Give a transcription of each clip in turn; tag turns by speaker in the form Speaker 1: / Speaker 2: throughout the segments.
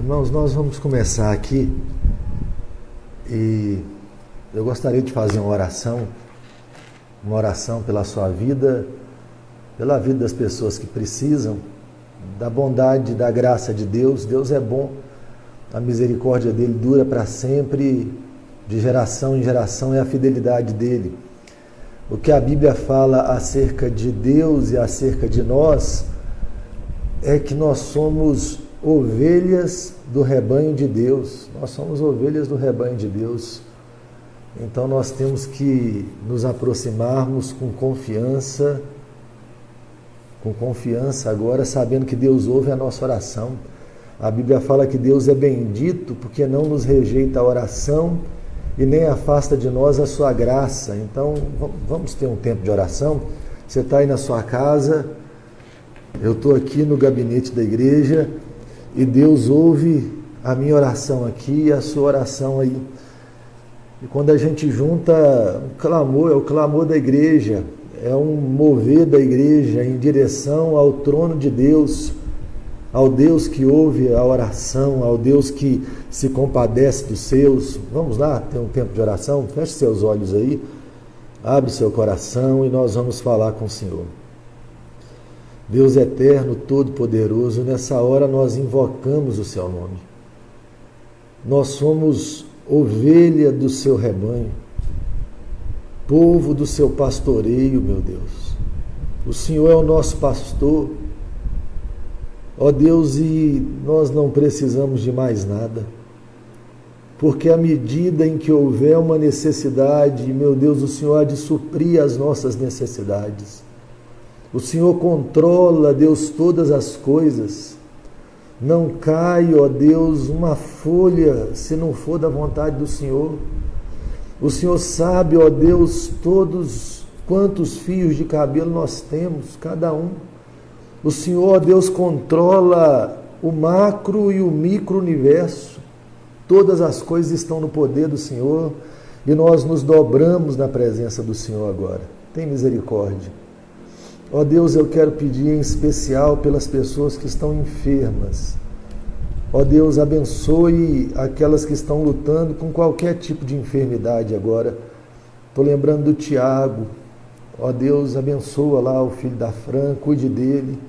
Speaker 1: Irmãos, nós vamos começar aqui e eu gostaria de fazer uma oração pela sua vida, pela vida das pessoas que precisam, da bondade, da graça de Deus. Deus é bom, a misericórdia dele dura para sempre, de geração em geração é a fidelidade dele. O que a Bíblia fala acerca de Deus e acerca de nós é que nós somos ovelhas do rebanho de Deus. Nós somos ovelhas do rebanho de Deus. Então nós temos que nos aproximarmos com confiança agora, sabendo que Deus ouve a nossa oração. A Bíblia fala que Deus é bendito porque não nos rejeita a oração e nem afasta de nós a sua graça. Então vamos ter um tempo de oração. Você está aí na sua casa, eu estou aqui no gabinete da igreja e Deus ouve a minha oração aqui e a sua oração aí. E quando a gente junta um clamor, é o clamor da igreja, é um mover da igreja em direção ao trono de Deus, ao Deus que ouve a oração, ao Deus que se compadece dos seus. Vamos lá ter um tempo de oração? Feche seus olhos aí, abre seu coração e nós vamos falar com o Senhor. Deus eterno, todo-poderoso, nessa hora nós invocamos o seu nome. Nós somos ovelha do seu rebanho, povo do seu pastoreio, meu Deus. O Senhor é o nosso pastor, ó Deus, e nós não precisamos de mais nada, porque à medida em que houver uma necessidade, meu Deus, o Senhor há de suprir as nossas necessidades. O Senhor controla, Deus, todas as coisas. Não cai, ó Deus, uma folha se não for da vontade do Senhor. O Senhor sabe, ó Deus, todos quantos fios de cabelo nós temos, cada um. O Senhor, ó Deus, controla o macro e o micro universo. Todas as coisas estão no poder do Senhor e nós nos dobramos na presença do Senhor agora. Tem misericórdia. Ó Deus, eu quero pedir em especial pelas pessoas que estão enfermas. Ó Deus, abençoe aquelas que estão lutando com qualquer tipo de enfermidade agora. Estou lembrando do Tiago. Ó Deus, abençoa lá o filho da Fran, cuide dele.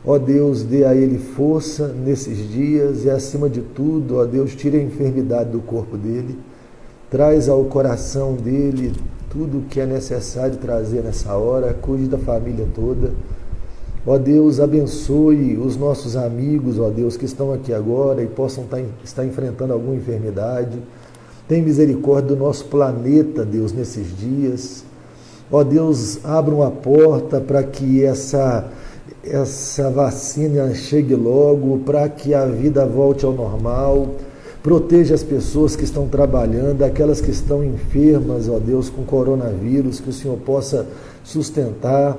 Speaker 1: Ó Deus, dê a ele força nesses dias e acima de tudo, ó Deus, tire a enfermidade do corpo dele. Traz ao coração dele tudo o que é necessário trazer nessa hora, cuide da família toda. Ó Deus, abençoe os nossos amigos, ó Deus, que estão aqui agora e possam estar enfrentando alguma enfermidade. Tem misericórdia do nosso planeta, Deus, nesses dias. Ó Deus, abra uma porta para que essa vacina chegue logo, para que a vida volte ao normal. Proteja as pessoas que estão trabalhando, aquelas que estão enfermas, ó Deus, com coronavírus, que o Senhor possa sustentar.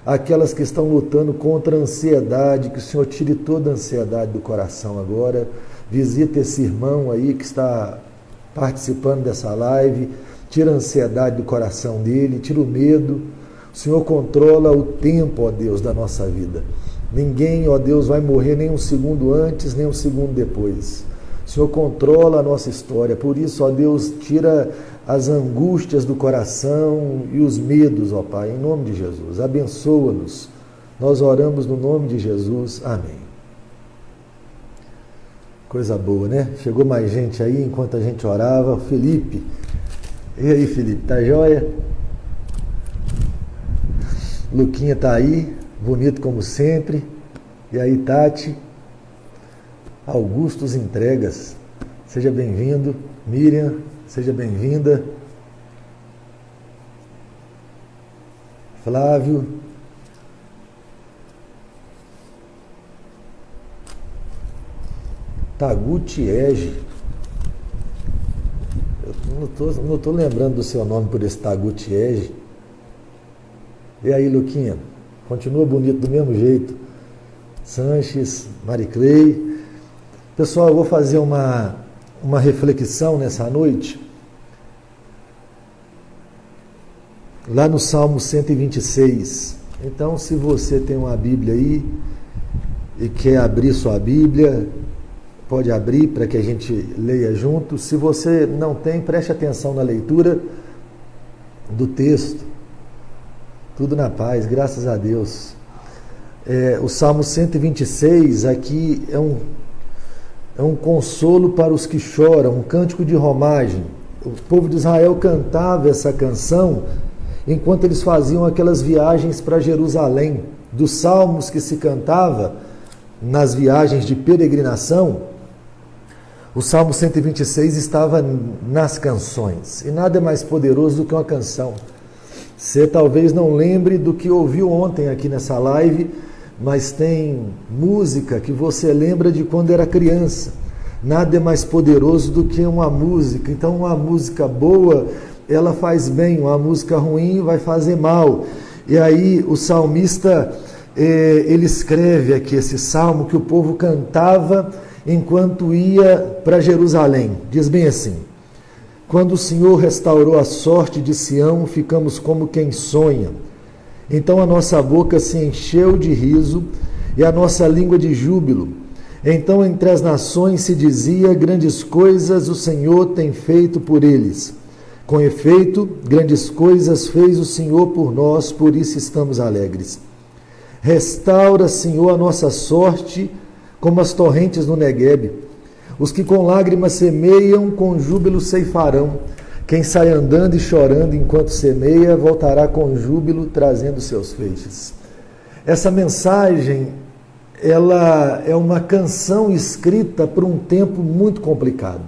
Speaker 1: Aquelas que estão lutando contra a ansiedade, que o Senhor tire toda a ansiedade do coração agora. Visita esse irmão aí que está participando dessa live, tira a ansiedade do coração dele, tira o medo. O Senhor controla o tempo, ó Deus, da nossa vida. Ninguém, ó Deus, vai morrer nem um segundo antes, nem um segundo depois. O Senhor controla a nossa história, por isso, ó Deus, tira as angústias do coração e os medos, ó Pai, em nome de Jesus. Abençoa-nos. Nós oramos no nome de Jesus. Amém. Coisa boa, né? Chegou mais gente aí enquanto a gente orava. Felipe. E aí, Felipe, tá joia? Luquinha tá aí, bonito como sempre. E aí, Tati? Augustos Entregas, seja bem-vindo. Miriam, seja bem-vinda. Flávio. Tagutiege. Eu não estou lembrando do seu nome por esse Tagutiege. E aí, Luquinha? Continua bonito do mesmo jeito. Sanches, Mariclei. Pessoal, eu vou fazer uma reflexão nessa noite, lá no Salmo 126. Então, se você tem uma Bíblia aí e quer abrir sua Bíblia, pode abrir para que a gente leia junto. Se você não tem, preste atenção na leitura do texto. Tudo na paz, graças a Deus. O Salmo 126 aqui é um consolo para os que choram, um cântico de romagem. O povo de Israel cantava essa canção enquanto eles faziam aquelas viagens para Jerusalém. Dos salmos que se cantava nas viagens de peregrinação, o Salmo 126 estava nas canções. E nada é mais poderoso do que uma canção. Você talvez não lembre do que ouviu ontem aqui nessa live, mas tem música que você lembra de quando era criança. Nada é mais poderoso do que uma música. Então, uma música boa, ela faz bem. Uma música ruim vai fazer mal. E aí o salmista, ele escreve aqui esse salmo que o povo cantava enquanto ia para Jerusalém. Diz bem assim: quando o Senhor restaurou a sorte de Sião, ficamos como quem sonha. Então a nossa boca se encheu de riso e a nossa língua de júbilo. Então entre as nações se dizia: grandes coisas o Senhor tem feito por eles. Com efeito, grandes coisas fez o Senhor por nós, por isso estamos alegres. Restaura, Senhor, a nossa sorte, como as torrentes no Neguebe. Os que com lágrimas semeiam, com júbilo ceifarão. Quem sai andando e chorando enquanto semeia, voltará com júbilo, trazendo seus feixes. Essa mensagem, ela é uma canção escrita por um tempo muito complicado.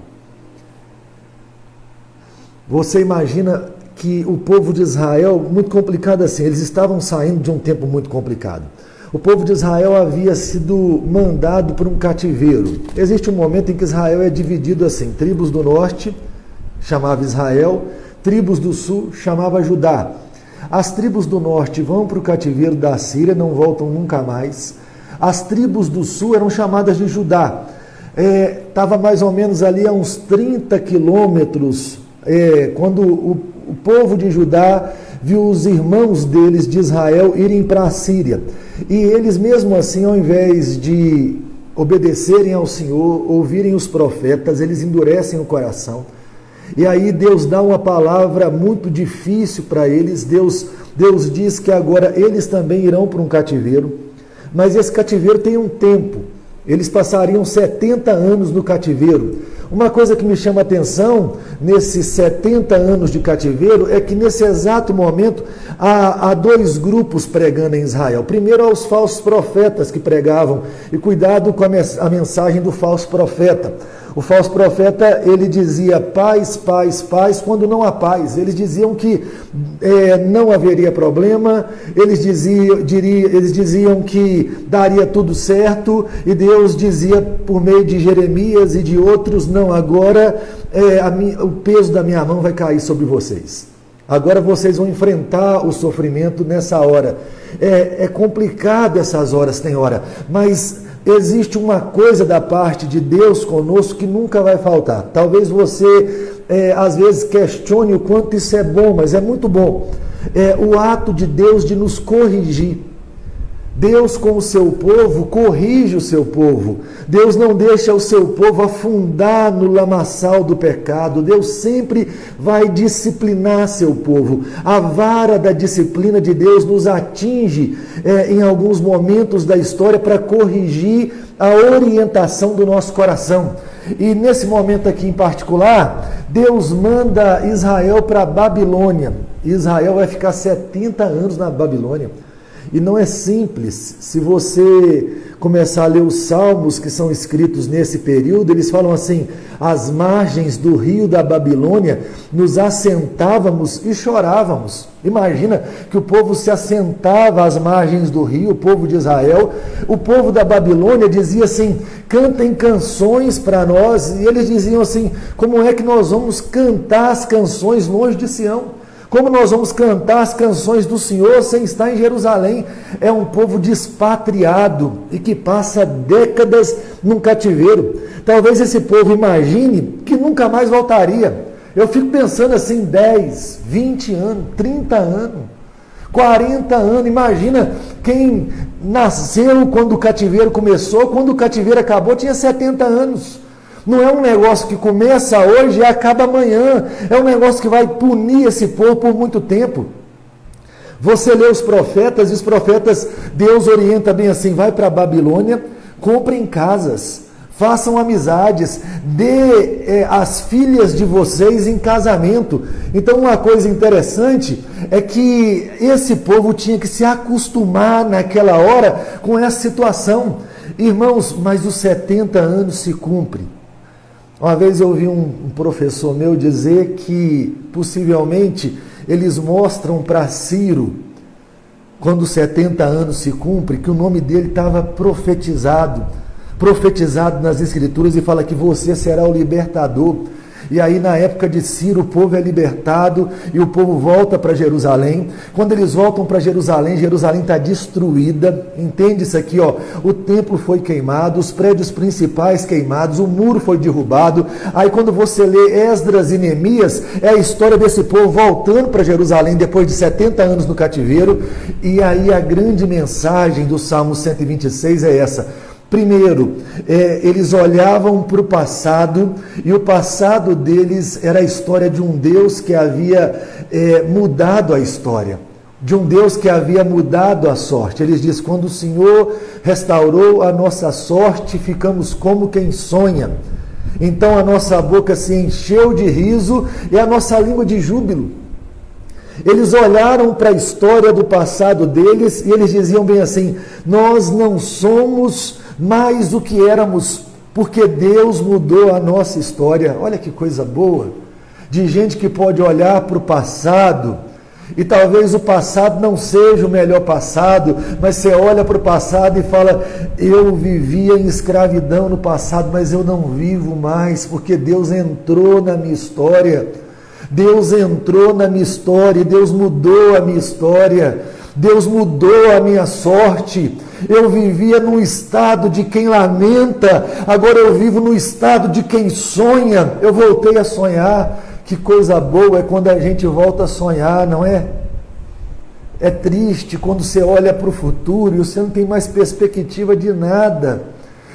Speaker 1: Você imagina que o povo de Israel, muito complicado assim, eles estavam saindo de um tempo muito complicado. O povo de Israel havia sido mandado para um cativeiro. Existe um momento em que Israel é dividido assim: tribos do norte, chamava Israel, tribos do sul, chamava Judá. As tribos do norte vão para o cativeiro da Síria, não voltam nunca mais. As tribos do sul eram chamadas de Judá. Estava mais ou menos ali a uns 30 quilômetros, quando o povo de Judá viu os irmãos deles de Israel irem para a Síria. E eles mesmo assim, ao invés de obedecerem ao Senhor, ouvirem os profetas, eles endurecem o coração. E aí Deus dá uma palavra muito difícil para eles. Deus diz que agora eles também irão para um cativeiro, mas esse cativeiro tem um tempo. Eles passariam 70 anos no cativeiro. Uma coisa que me chama a atenção nesses 70 anos de cativeiro é que nesse exato momento há dois grupos pregando em Israel. Primeiro, há os falsos profetas que pregavam, e cuidado com a mensagem do falso profeta. O falso profeta, ele dizia paz, paz, paz, quando não há paz. Eles diziam que não haveria problema, eles diziam que daria tudo certo, e Deus dizia por meio de Jeremias e de outros: não, agora o peso da minha mão vai cair sobre vocês. Agora vocês vão enfrentar o sofrimento nessa hora. É complicado essas horas, tem hora, mas existe uma coisa da parte de Deus conosco que nunca vai faltar. Talvez você, às vezes, questione o quanto isso é bom, mas é muito bom. O ato de Deus de nos corrigir. Deus, com o seu povo, corrige o seu povo. Deus não deixa o seu povo afundar no lamaçal do pecado. Deus sempre vai disciplinar seu povo. A vara da disciplina de Deus nos atinge em alguns momentos da história para corrigir a orientação do nosso coração. E nesse momento aqui em particular, Deus manda Israel para a Babilônia. Israel vai ficar 70 anos na Babilônia. E não é simples. Se você começar a ler os salmos que são escritos nesse período, eles falam assim: às margens do rio da Babilônia nos assentávamos e chorávamos. Imagina que o povo se assentava às margens do rio, o povo de Israel. O povo da Babilônia dizia assim: cantem canções para nós. E eles diziam assim: como é que nós vamos cantar as canções longe de Sião? Como nós vamos cantar as canções do Senhor sem estar em Jerusalém? É um povo despatriado e que passa décadas num cativeiro. Talvez esse povo imagine que nunca mais voltaria. Eu fico pensando assim, 10, 20 anos, 30 anos. 40 anos, imagina quem nasceu quando o cativeiro começou, quando o cativeiro acabou, tinha 70 anos. Não é um negócio que começa hoje e acaba amanhã, é um negócio que vai punir esse povo por muito tempo. Você lê os profetas, e os profetas, Deus orienta bem assim, vai para a Babilônia, comprem casas, façam amizades, dê as filhas de vocês em casamento. Então uma coisa interessante é que esse povo tinha que se acostumar naquela hora com essa situação. Irmãos, mas os 70 anos se cumprem. Uma vez eu ouvi um professor meu dizer que possivelmente eles mostram para Ciro, quando os 70 anos se cumprem, que o nome dele estava profetizado nas Escrituras, e fala que você será o libertador. E aí na época de Ciro o povo é libertado e o povo volta para Jerusalém. Quando eles voltam para Jerusalém, Jerusalém está destruída. Entende isso aqui, ó? O templo foi queimado, os prédios principais queimados, o muro foi derrubado. Aí quando você lê Esdras e Neemias, é a história desse povo voltando para Jerusalém depois de 70 anos no cativeiro. E aí a grande mensagem do Salmo 126 é essa. Primeiro, eles olhavam para o passado, e o passado deles era a história de um Deus que havia mudado a história, de um Deus que havia mudado a sorte. Eles dizem, quando o Senhor restaurou a nossa sorte, ficamos como quem sonha. Então a nossa boca se encheu de riso e a nossa língua de júbilo. Eles olharam para a história do passado deles e eles diziam bem assim, nós não somos mais do que éramos, porque Deus mudou a nossa história. Olha que coisa boa, de gente que pode olhar para o passado, e talvez o passado não seja o melhor passado, mas você olha para o passado e fala, eu vivia em escravidão no passado, mas eu não vivo mais, porque Deus entrou na minha história. Deus entrou na minha história, Deus mudou a minha história, Deus mudou a minha sorte. Eu vivia num estado de quem lamenta, agora eu vivo no estado de quem sonha. Eu voltei a sonhar. Que coisa boa é quando a gente volta a sonhar, não é? É triste quando você olha para o futuro e você não tem mais perspectiva de nada.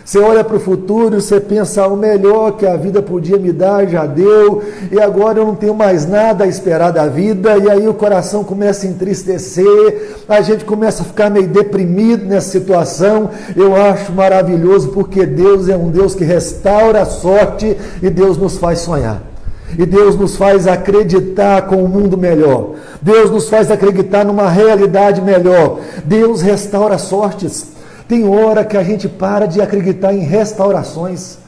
Speaker 1: Você olha para o futuro e você pensa, o melhor que a vida podia me dar já deu, e agora eu não tenho mais nada a esperar da vida, e aí o coração começa a entristecer, a gente começa a ficar meio deprimido nessa situação. Eu acho maravilhoso, porque Deus é um Deus que restaura a sorte, e Deus nos faz sonhar. E Deus nos faz acreditar com um mundo melhor. Deus nos faz acreditar numa realidade melhor. Deus restaura sortes. Tem hora que a gente para de acreditar em restaurações.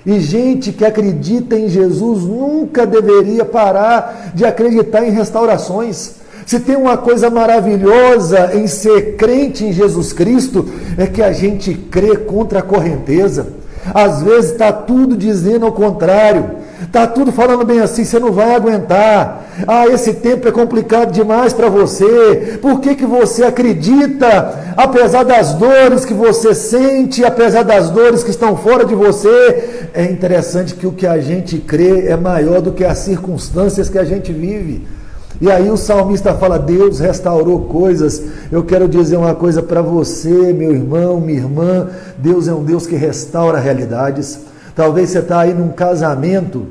Speaker 1: E gente que acredita em Jesus nunca deveria parar de acreditar em restaurações. Se tem uma coisa maravilhosa em ser crente em Jesus Cristo, é que a gente crê contra a correnteza. Às vezes está tudo dizendo ao contrário. Está tudo falando bem assim, você não vai aguentar. Ah, esse tempo é complicado demais para você. Por que você acredita, apesar das dores que você sente, apesar das dores que estão fora de você? É interessante que o que a gente crê é maior do que as circunstâncias que a gente vive. E aí o salmista fala, Deus restaurou coisas. Eu quero dizer uma coisa para você, meu irmão, minha irmã. Deus é um Deus que restaura realidades. Talvez você está aí num casamento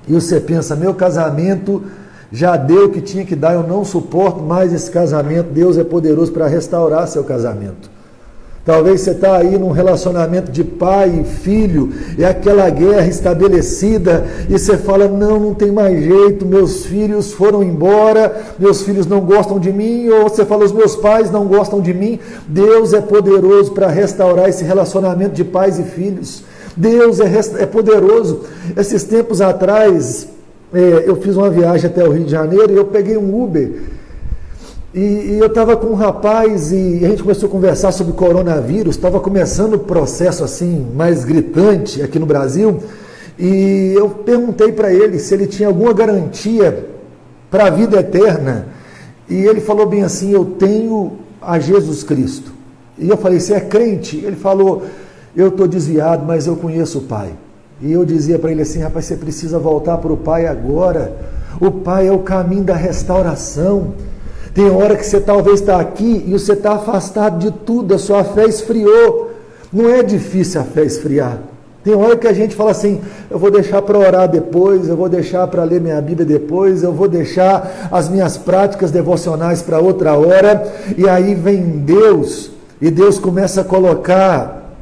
Speaker 1: e você pensa, meu casamento já deu o que tinha que dar, eu não suporto mais esse casamento. Deus é poderoso para restaurar seu casamento. Talvez você está aí num relacionamento de pai e filho, e aquela guerra estabelecida, e você fala, não tem mais jeito, meus filhos foram embora, meus filhos não gostam de mim, ou você fala, os meus pais não gostam de mim. Deus é poderoso para restaurar esse relacionamento de pais e filhos. Deus é poderoso. Esses tempos atrás, eu fiz uma viagem até o Rio de Janeiro, e eu peguei um Uber, e eu estava com um rapaz e a gente começou a conversar sobre coronavírus. Estava começando o processo assim, mais gritante aqui no Brasil, e eu perguntei para ele se ele tinha alguma garantia para a vida eterna, e ele falou bem assim, eu tenho a Jesus Cristo. E eu falei, você é crente? Ele falou, eu estou desviado, mas eu conheço o Pai. E eu dizia para ele assim, rapaz, você precisa voltar para o Pai agora. O Pai é o caminho da restauração. Tem hora que você talvez está aqui e você está afastado de tudo, a sua fé esfriou. Não é difícil a fé esfriar. Tem hora que a gente fala assim, eu vou deixar para orar depois, eu vou deixar para ler minha Bíblia depois, eu vou deixar as minhas práticas devocionais para outra hora, e aí vem Deus, e Deus começa a colocar,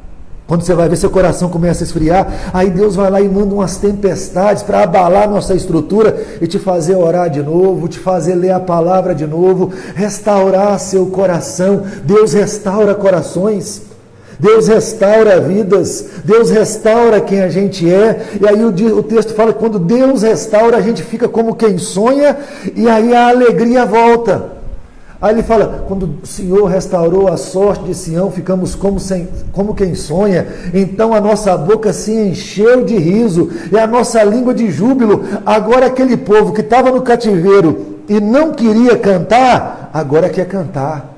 Speaker 1: quando você vai ver seu coração começa a esfriar, aí Deus vai lá e manda umas tempestades para abalar nossa estrutura e te fazer orar de novo, te fazer ler a palavra de novo, restaurar seu coração. Deus restaura corações. Deus restaura vidas, Deus restaura quem a gente é, e aí o texto fala que quando Deus restaura, a gente fica como quem sonha, e aí a alegria volta. Aí ele fala, quando o Senhor restaurou a sorte de Sião, ficamos como quem sonha, então a nossa boca se encheu de riso, e a nossa língua de júbilo. Agora aquele povo que estava no cativeiro e não queria cantar, agora quer cantar.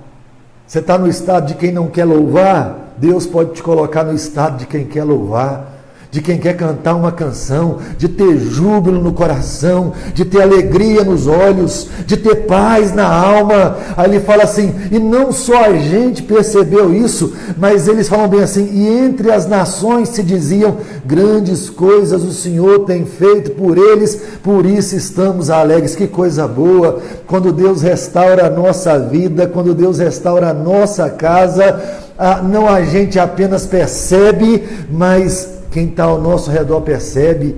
Speaker 1: Você está no estado de quem não quer louvar? Deus pode te colocar no estado de quem quer louvar, de quem quer cantar uma canção, de ter júbilo no coração, de ter alegria nos olhos, de ter paz na alma. Aí ele fala assim, e não só a gente percebeu isso, mas eles falam bem assim, e entre as nações se diziam, grandes coisas o Senhor tem feito por eles, por isso estamos alegres. Que coisa boa, quando Deus restaura a nossa vida, quando Deus restaura a nossa casa, não a gente apenas percebe, mas quem está ao nosso redor percebe,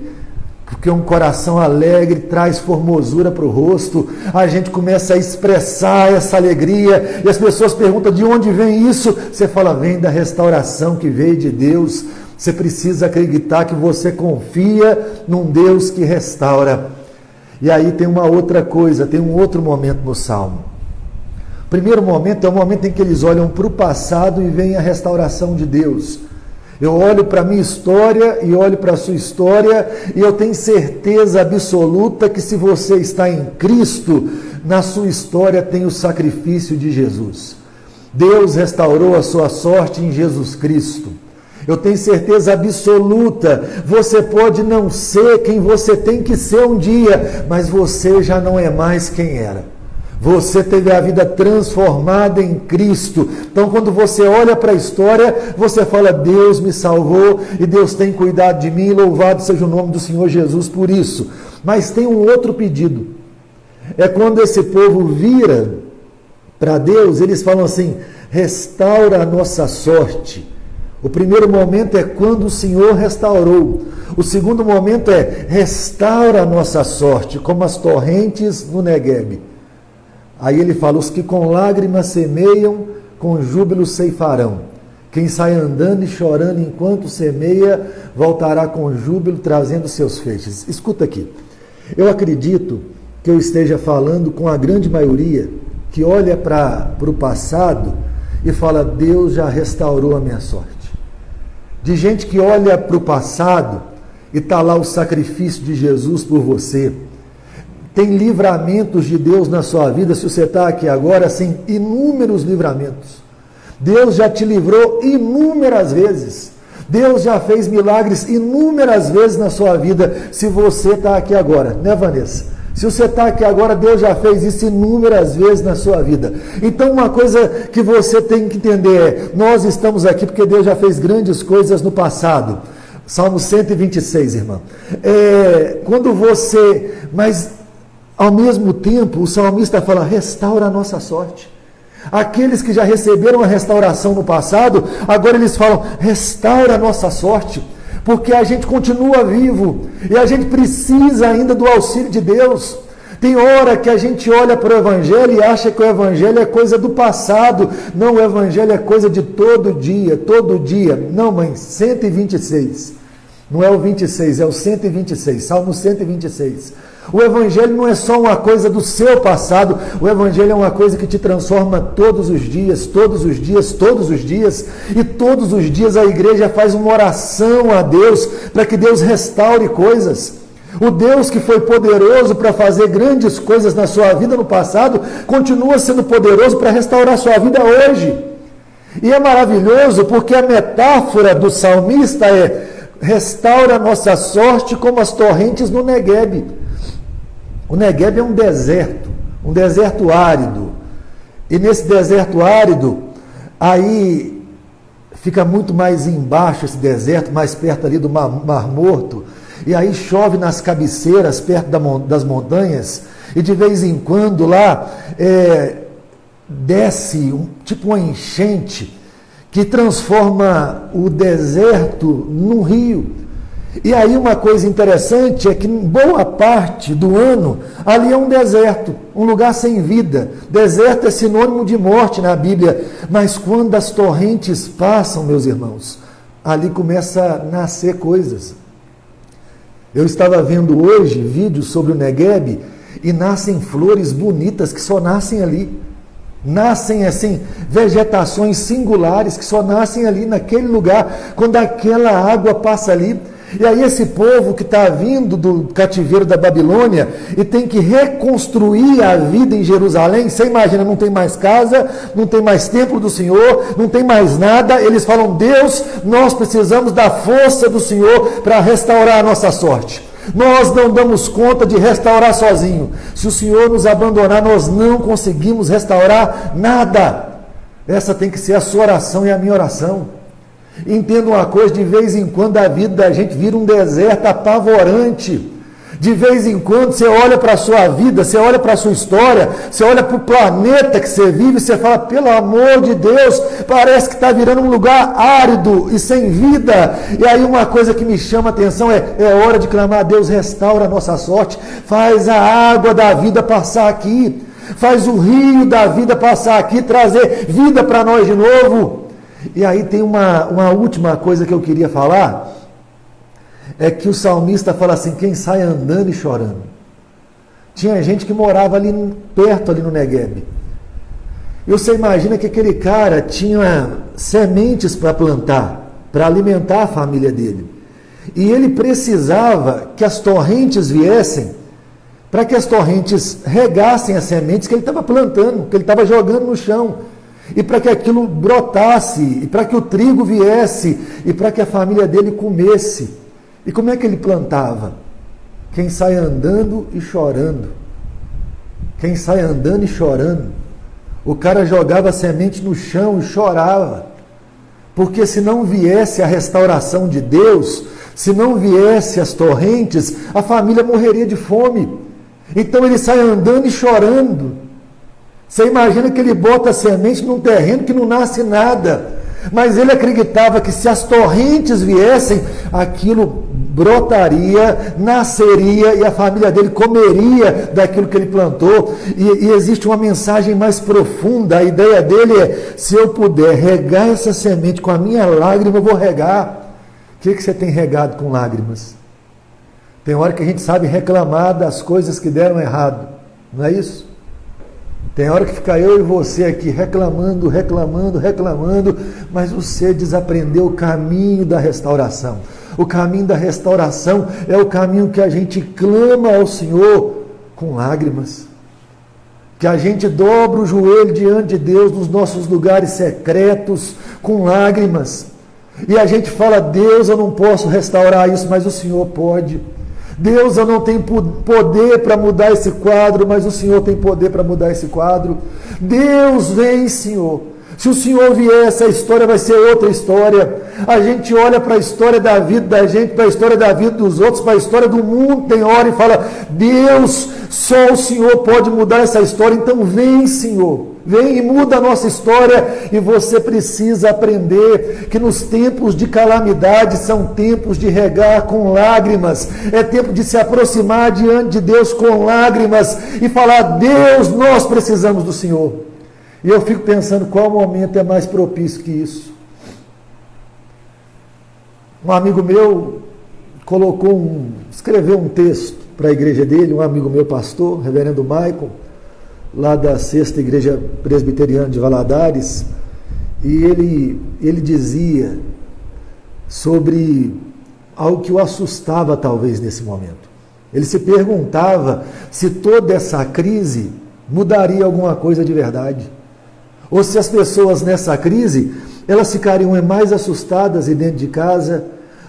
Speaker 1: porque um coração alegre traz formosura para o rosto, a gente começa a expressar essa alegria, e as pessoas perguntam, de onde vem isso? Você fala, vem da restauração que veio de Deus. Você precisa acreditar que você confia num Deus que restaura. E aí tem uma outra coisa, tem um outro momento no Salmo. O primeiro momento é o momento em que eles olham para o passado e veem a restauração de Deus. Eu olho para a minha história e olho para a sua história, e eu tenho certeza absoluta que se você está em Cristo, na sua história tem o sacrifício de Jesus. Deus restaurou a sua sorte em Jesus Cristo. Eu tenho certeza absoluta, você pode não ser quem você tem que ser um dia, mas você já não é mais quem era. Você teve a vida transformada em Cristo. Então, quando você olha para a história, você fala, Deus me salvou e Deus tem cuidado de mim, louvado seja o nome do Senhor Jesus por isso. Mas tem um outro pedido. É quando esse povo vira para Deus, eles falam assim, restaura a nossa sorte. O primeiro momento é quando o Senhor restaurou. O segundo momento é restaura a nossa sorte, como as torrentes no Neguebe. Aí ele fala, os que com lágrimas semeiam, com júbilo ceifarão. Quem sai andando e chorando enquanto semeia, voltará com júbilo trazendo seus feixes. Escuta aqui, eu acredito que eu esteja falando com a grande maioria que olha para o passado e fala, Deus já restaurou a minha sorte. De gente que olha para o passado e está lá o sacrifício de Jesus por você. Tem livramentos de Deus na sua vida, se você está aqui agora, assim, inúmeros livramentos. Deus já te livrou inúmeras vezes. Deus já fez milagres inúmeras vezes na sua vida, se você está aqui agora, né, Vanessa? Se você está aqui agora, Deus já fez isso inúmeras vezes na sua vida. Então, uma coisa que você tem que entender é, nós estamos aqui porque Deus já fez grandes coisas no passado. Salmo 126, irmã. Mas ao mesmo tempo, o salmista fala, restaura a nossa sorte. Aqueles que já receberam a restauração no passado, agora eles falam, restaura a nossa sorte, porque a gente continua vivo, e a gente precisa ainda do auxílio de Deus. Tem hora que a gente olha para o Evangelho e acha que o Evangelho é coisa do passado. Não, o Evangelho é coisa de todo dia, todo dia. Não, mãe, 126. Não é o 26, é o 126, Salmo 126. O Evangelho não é só uma coisa do seu passado, o Evangelho é uma coisa que te transforma todos os dias, todos os dias, todos os dias, e todos os dias a igreja faz uma oração a Deus, para que Deus restaure coisas. O Deus que foi poderoso para fazer grandes coisas na sua vida no passado, continua sendo poderoso para restaurar a sua vida hoje. E é maravilhoso porque a metáfora do salmista é, restaura a nossa sorte como as torrentes no Neguebe. O Neguebe é um deserto árido, E nesse deserto árido, aí fica muito mais embaixo esse deserto, mais perto ali do Mar Morto, e aí chove nas cabeceiras, perto das montanhas, e de vez em quando lá desce tipo uma enchente que transforma o deserto num rio. E aí uma coisa interessante é que boa parte do ano ali é um deserto, um lugar sem vida. Deserto é sinônimo de morte na Bíblia, mas quando as torrentes passam, meus irmãos, ali começa a nascer coisas. Eu estava vendo hoje vídeos sobre o Negueb e nascem flores bonitas que só nascem ali. Nascem assim, vegetações singulares que só nascem ali naquele lugar, quando aquela água passa ali. E aí esse povo que está vindo do cativeiro da Babilônia e tem que reconstruir a vida em Jerusalém, você imagina, não tem mais casa, não tem mais templo do Senhor, não tem mais nada. Eles falam: Deus, nós precisamos da força do Senhor para restaurar a nossa sorte. Nós não damos conta de restaurar sozinho. Se o Senhor nos abandonar, nós não conseguimos restaurar nada. Essa tem que ser a sua oração e a minha oração. Entenda uma coisa, de vez em quando a vida da gente vira um deserto apavorante. De vez em quando você olha para a sua vida, você olha para a sua história, você olha para o planeta que você vive e você fala: pelo amor de Deus, parece que está virando um lugar árido e sem vida. E aí uma coisa que me chama a atenção é hora de clamar: Deus, restaura a nossa sorte, faz a água da vida passar aqui, faz o rio da vida passar aqui, trazer vida para nós de novo. E aí tem uma última coisa que eu queria falar, é que o salmista fala assim: quem sai andando e chorando. Tinha gente que morava ali perto, ali no Negueb. E você imagina que aquele cara tinha sementes para plantar, para alimentar a família dele. E ele precisava que as torrentes viessem, para que as torrentes regassem as sementes que ele estava plantando, que ele estava jogando no chão. E para que aquilo brotasse, e para que o trigo viesse, e para que a família dele comesse. E como é que ele plantava? Quem sai andando e chorando. Quem sai andando e chorando. O cara jogava a semente no chão e chorava. Porque se não viesse a restauração de Deus, se não viesse as torrentes, a família morreria de fome. Então ele sai andando e chorando. Você imagina que ele bota a semente num terreno que não nasce nada. Mas ele acreditava que se as torrentes viessem, aquilo brotaria, nasceria e a família dele comeria daquilo que ele plantou. E existe uma mensagem mais profunda. A ideia dele é: se eu puder regar essa semente com a minha lágrima, eu vou regar. O que você tem regado com lágrimas? Tem hora que a gente sabe reclamar das coisas que deram errado, não é isso? Tem hora que fica eu e você aqui reclamando, mas você desaprendeu o caminho da restauração. O caminho da restauração é o caminho que a gente clama ao Senhor com lágrimas. Que a gente dobra o joelho diante de Deus nos nossos lugares secretos com lágrimas. E a gente fala: Deus, eu não posso restaurar isso, mas o Senhor pode. Deus, eu não tenho poder para mudar esse quadro, mas o Senhor tem poder para mudar esse quadro. Deus, vem, Senhor. Se o Senhor vier, essa história vai ser outra história. A gente olha para a história da vida da gente, para a história da vida dos outros, para a história do mundo, tem hora e fala: Deus, só o Senhor pode mudar essa história. Então vem, Senhor. Vem e muda a nossa história. E você precisa aprender que nos tempos de calamidade são tempos de regar com lágrimas. É tempo de se aproximar diante de Deus com lágrimas e falar: Deus, nós precisamos do Senhor. E eu fico pensando qual momento é mais propício que isso. Um amigo meu escreveu um texto para a igreja dele, um amigo meu pastor, reverendo Michael, lá da 6ª Igreja Presbiteriana de Valadares, e ele dizia sobre algo que o assustava talvez nesse momento. Ele se perguntava se toda essa crise mudaria alguma coisa de verdade. Ou se as pessoas nessa crise, elas ficariam mais assustadas e dentro de casa.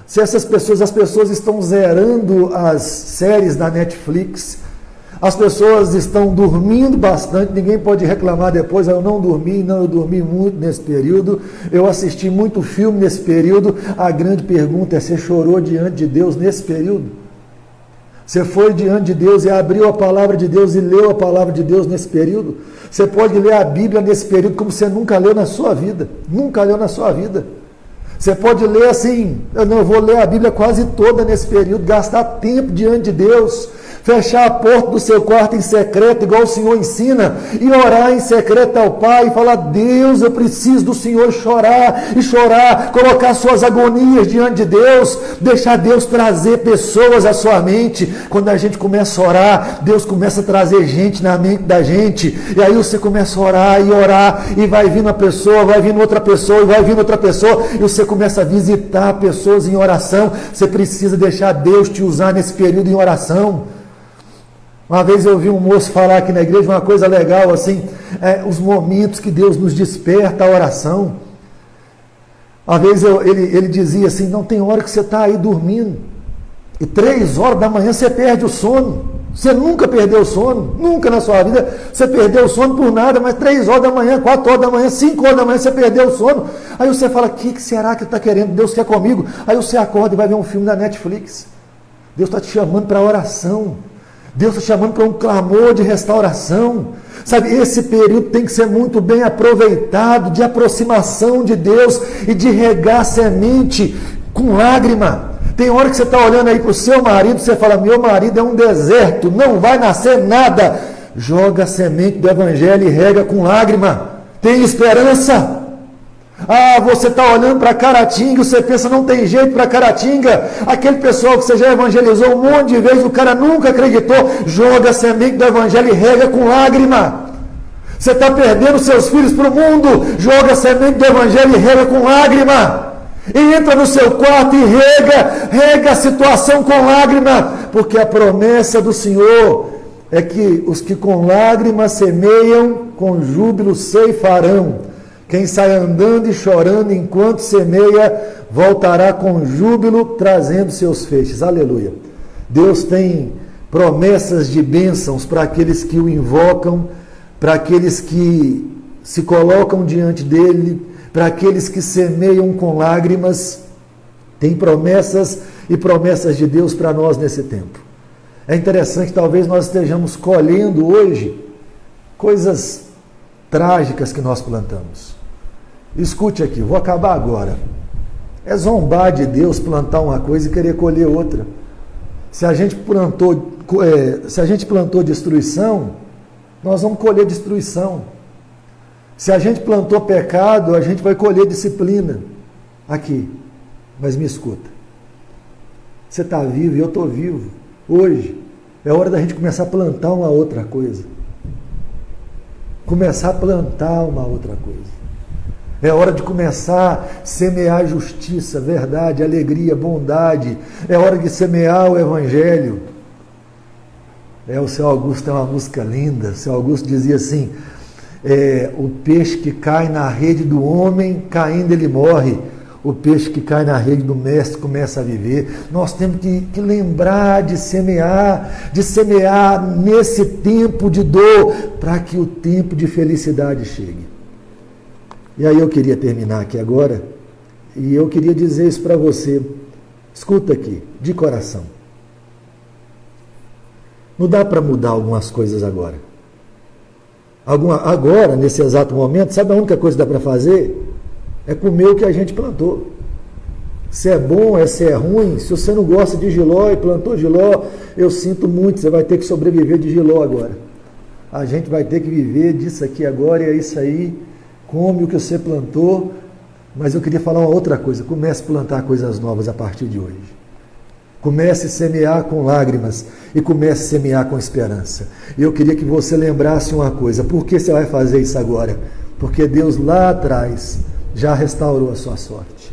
Speaker 1: Se as pessoas estão zerando as séries da Netflix, As pessoas estão dormindo bastante, ninguém pode reclamar depois, eu não dormi, não, eu dormi muito nesse período, eu assisti muito filme nesse período. A grande pergunta é: você chorou diante de Deus nesse período? Você foi diante de Deus e abriu a palavra de Deus e leu a palavra de Deus nesse período? Você pode ler a Bíblia nesse período como você nunca leu na sua vida, nunca leu na sua vida. Você pode ler assim: eu vou ler a Bíblia quase toda nesse período, gastar tempo diante de Deus, fechar a porta do seu quarto em secreto, igual o Senhor ensina, e orar em secreto ao Pai, e falar: Deus, eu preciso do Senhor, chorar e chorar, colocar suas agonias diante de Deus, deixar Deus trazer pessoas à sua mente. Quando a gente começa a orar, Deus começa a trazer gente na mente da gente, e aí você começa a orar, e vai vindo uma pessoa, vai vindo outra pessoa, e vai vindo outra pessoa, e você começa a visitar pessoas em oração. Você precisa deixar Deus te usar nesse período em oração. Uma vez eu vi um moço falar aqui na igreja uma coisa legal, assim, os momentos que Deus nos desperta a oração. Uma vez ele dizia assim: não, tem hora que você está aí dormindo, e 3 horas da manhã você perde o sono. Você nunca perdeu o sono, nunca na sua vida você perdeu o sono por nada, mas 3 horas da manhã, 4 horas da manhã, 5 horas da manhã você perdeu o sono. Aí você fala: o que será que ele está querendo? Deus quer comigo? Aí você acorda e vai ver um filme da Netflix. Deus está te chamando para a oração. Deus está chamando para um clamor de restauração. Sabe, esse período tem que ser muito bem aproveitado, de aproximação de Deus e de regar semente com lágrima. Tem hora que você está olhando aí para o seu marido, você fala: meu marido é um deserto, não vai nascer nada. Joga a semente do Evangelho e rega com lágrima. Tem esperança. Ah, você está olhando para Caratinga, você pensa: não tem jeito para Caratinga. Aquele pessoal que você já evangelizou um monte de vezes, o cara nunca acreditou. Joga a semente do Evangelho e rega com lágrima. Você está perdendo seus filhos para o mundo, joga a semente do Evangelho e rega com lágrima. E entra no seu quarto e rega a situação com lágrima, porque a promessa do Senhor é que os que com lágrimas semeiam, com júbilo ceifarão. Quem sai andando e chorando enquanto semeia, voltará com júbilo, trazendo seus feixes. Aleluia. Deus tem promessas de bênçãos para aqueles que o invocam, para aqueles que se colocam diante dele, para aqueles que semeiam com lágrimas. Tem promessas e promessas de Deus para nós nesse tempo. É interessante, talvez nós estejamos colhendo hoje coisas trágicas que nós plantamos. Escute aqui, vou acabar agora. É zombar de Deus plantar uma coisa e querer colher outra. Se a gente plantou destruição, nós vamos colher destruição. Se a gente plantou pecado, a gente vai colher disciplina. Aqui, mas me escuta. Você está vivo e eu estou vivo. Hoje é hora da gente começar a plantar uma outra coisa. Começar a plantar uma outra coisa. É hora de começar a semear justiça, verdade, alegria, bondade. É hora de semear o Evangelho. O seu Augusto tem uma música linda. O seu Augusto dizia assim: o peixe que cai na rede do homem, caindo ele morre. O peixe que cai na rede do mestre começa a viver. Nós temos que lembrar de semear nesse tempo de dor, para que o tempo de felicidade chegue. E aí eu queria terminar aqui agora, e eu queria dizer isso para você. Escuta aqui, de coração. Não dá para mudar algumas coisas agora. Agora, nesse exato momento, sabe a única coisa que dá para fazer? É comer o que a gente plantou. Se é bom, se é ruim, se você não gosta de jiló e plantou jiló, eu sinto muito, você vai ter que sobreviver de jiló agora. A gente vai ter que viver disso aqui agora, e é isso aí. Come o que você plantou, mas eu queria falar uma outra coisa. Comece a plantar coisas novas a partir de hoje. Comece a semear com lágrimas e comece a semear com esperança. E eu queria que você lembrasse uma coisa. Por que você vai fazer isso agora? Porque Deus lá atrás já restaurou a sua sorte.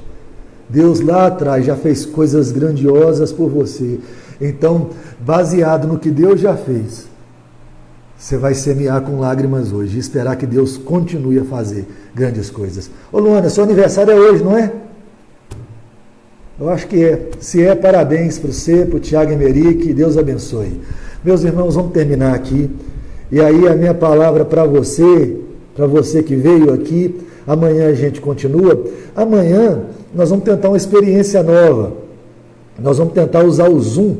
Speaker 1: Deus lá atrás já fez coisas grandiosas por você. Então, baseado no que Deus já fez, você vai semear com lágrimas hoje e esperar que Deus continue a fazer grandes coisas. Ô Luana, seu aniversário é hoje, não é? Eu acho que é. Se é, parabéns para você, para o Tiago Emery, que Deus abençoe. Meus irmãos, vamos terminar aqui. E aí a minha palavra para você que veio aqui, amanhã a gente continua. Amanhã nós vamos tentar uma experiência nova. Nós vamos tentar usar o Zoom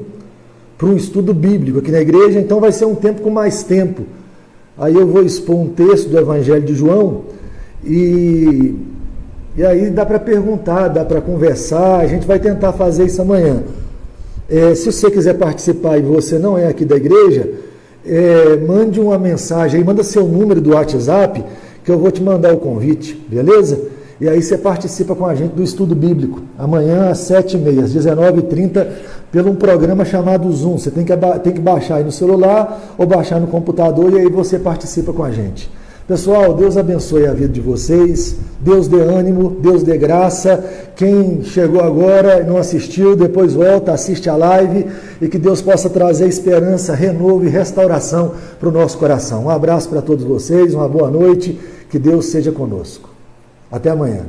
Speaker 1: para um estudo bíblico aqui na igreja, então vai ser um tempo com mais tempo. Aí eu vou expor um texto do Evangelho de João e aí dá para perguntar, dá para conversar, a gente vai tentar fazer isso amanhã. Se você quiser participar e você não é aqui da igreja, mande uma mensagem aí, manda seu número do WhatsApp, que eu vou te mandar o convite, beleza? E aí você participa com a gente do estudo bíblico, amanhã às 7h30, às 19h30, pelo um programa chamado Zoom. Você tem que baixar aí no celular ou baixar no computador e aí você participa com a gente. Pessoal, Deus abençoe a vida de vocês, Deus dê ânimo, Deus dê graça. Quem chegou agora e não assistiu, depois volta, assiste a live e que Deus possa trazer esperança, renovo e restauração para o nosso coração. Um abraço para todos vocês, uma boa noite, que Deus seja conosco. Até amanhã.